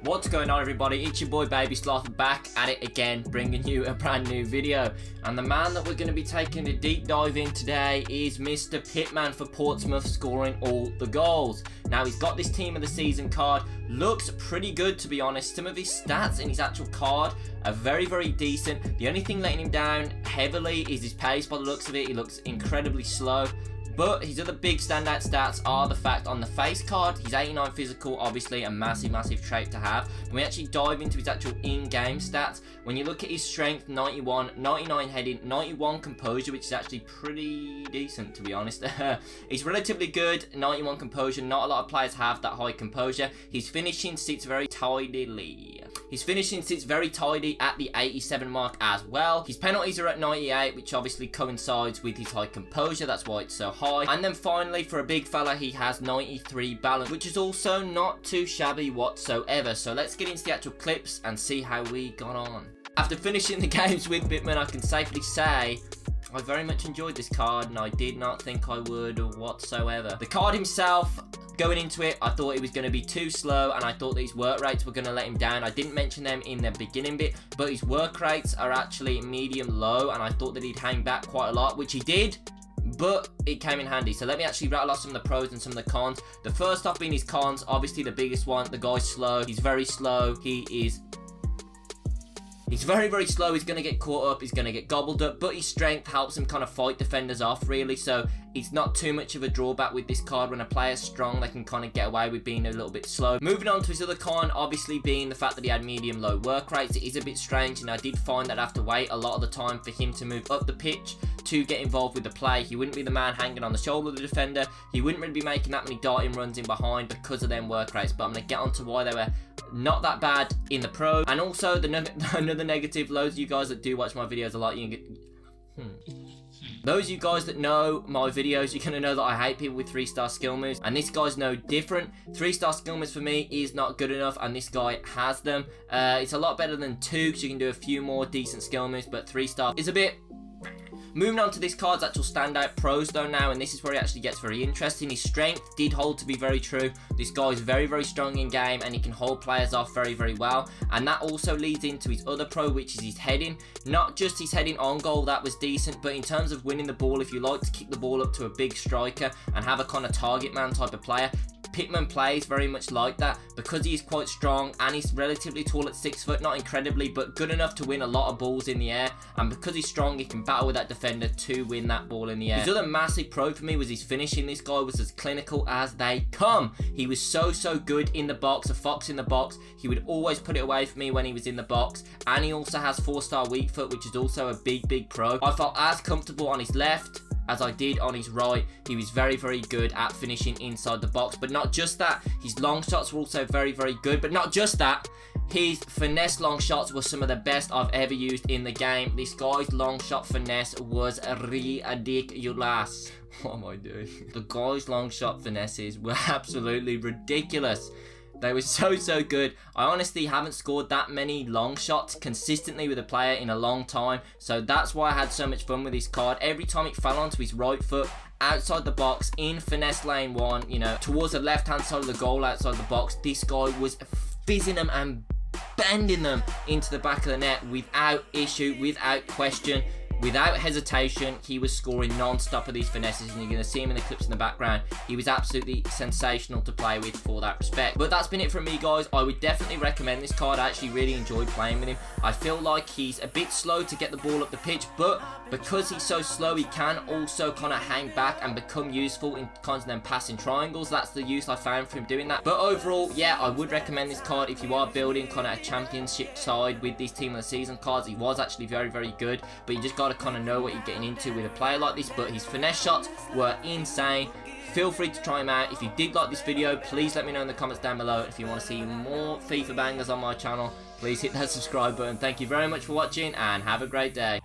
What's going on, everybody? It's your boy Baby Sloth back at it again, bringing you a brand new video. And the man that we're going to be taking a deep dive in today is Mr. Pitman for Portsmouth, scoring all the goals. Now, he's got this team of the season card. Looks pretty good, to be honest. Some of his stats in his actual card are very, very decent. The only thing letting him down heavily is his pace. By the looks of it, he looks incredibly slow. But his other big standout stats are the fact on the face card, he's 89 physical, obviously a massive, massive trait to have. When we actually dive into his actual in-game stats, when you look at his strength, 91, 99 heading, 91 composure, which is actually pretty decent, to be honest. He's relatively good, 91 composure. Not a lot of players have that high composure. His finishing sits very tidily. His finishing sits very tidy at the 87 mark as well. His penalties are at 98, which obviously coincides with his high composure. That's why it's so high. And then finally, for a big fella, he has 93 balance, which is also not too shabby whatsoever. So let's get into the actual clips and see how we got on. After finishing the games with Pitman, I can safely say I very much enjoyed this card, and I did not think I would whatsoever. The card himself, going into it, I thought it was going to be too slow, and I thought these work rates were going to let him down. I didn't mention them in the beginning bit, but his work rates are actually medium low, and I thought that he'd hang back quite a lot, which he did, but it came in handy. So let me actually rattle off some of the pros and some of the cons. The first off being his cons, obviously the biggest one, the guy's slow. He's very slow. He's very, very slow. He's going to get caught up. He's going to get gobbled up. But his strength helps him kind of fight defenders off, really. So it's not too much of a drawback with this card. When a player's strong, they can kind of get away with being a little bit slow. Moving on to his other con, obviously being the fact that he had medium-low work rates. It is a bit strange, and I did find that I have to wait a lot of the time for him to move up the pitch to get involved with the play. He wouldn't be the man hanging on the shoulder of the defender. He wouldn't really be making that many darting runs in behind because of them work rates. But I'm going to get on to why they were not that bad in the pro. And also another negative, loads of you guys that do watch my videos a lot, those of you guys that know my videos, you're going to know that I hate people with 3-star skill moves, and this guy's no different. 3-star skill moves for me is not good enough, and this guy has them. It's a lot better than 2, because you can do a few more decent skill moves, but 3-star is a bit. Moving on to this card's actual standout pros though now, and this is where it actually gets very interesting. His strength did hold to be very true. This guy is very, very strong in game, and he can hold players off very, very well. And that also leads into his other pro, which is his heading. Not just his heading on goal, that was decent, but in terms of winning the ball, if you like to kick the ball up to a big striker and have a kind of target man type of player, Pitman plays very much like that because he is quite strong and he's relatively tall at 6 foot, not incredibly, but good enough to win a lot of balls in the air. And because he's strong, he can battle with that defender to win that ball in the air. His other massive pro for me was his finishing. This guy was as clinical as they come. He was so good in the box, a fox in the box. He would always put it away for me when he was in the box. And he also has 4-star weak foot, which is also a big pro. I felt as comfortable on his left as I did on his right. He was very, very good at finishing inside the box. But not just that, his long shots were also very, very good. But not just that, his finesse long shots were some of the best I've ever used in the game. This guy's long shot finesse was ridiculous. What am I doing? The guy's long shot finesses were absolutely ridiculous. They were so good. I honestly haven't scored that many long shots consistently with a player in a long time. So that's why I had so much fun with this card. Every time it fell onto his right foot, outside the box, in finesse lane 1, you know, towards the left-hand side of the goal outside the box, this guy was fizzing them and bending them into the back of the net without issue, without question. Without hesitation, he was scoring non-stop of these finesses, and you're going to see him in the clips in the background. He was absolutely sensational to play with for that respect. But that's been it from me, guys. I would definitely recommend this card. I actually really enjoyed playing with him. I feel like he's a bit slow to get the ball up the pitch, but because he's so slow, he can also kind of hang back and become useful in kinds of them passing triangles. That's the use I found for him doing that. But overall, yeah, I would recommend this card if you are building kind of a championship side with these team of the season cards. He was actually very, very good, but you just got to kind of know what you're getting into with a player like this. But his finesse shots were insane. Feel free to try him out. If you did like this video, please let me know in the comments down below. If you want to see more FIFA bangers on my channel, please hit that subscribe button. Thank you very much for watching, and have a great day.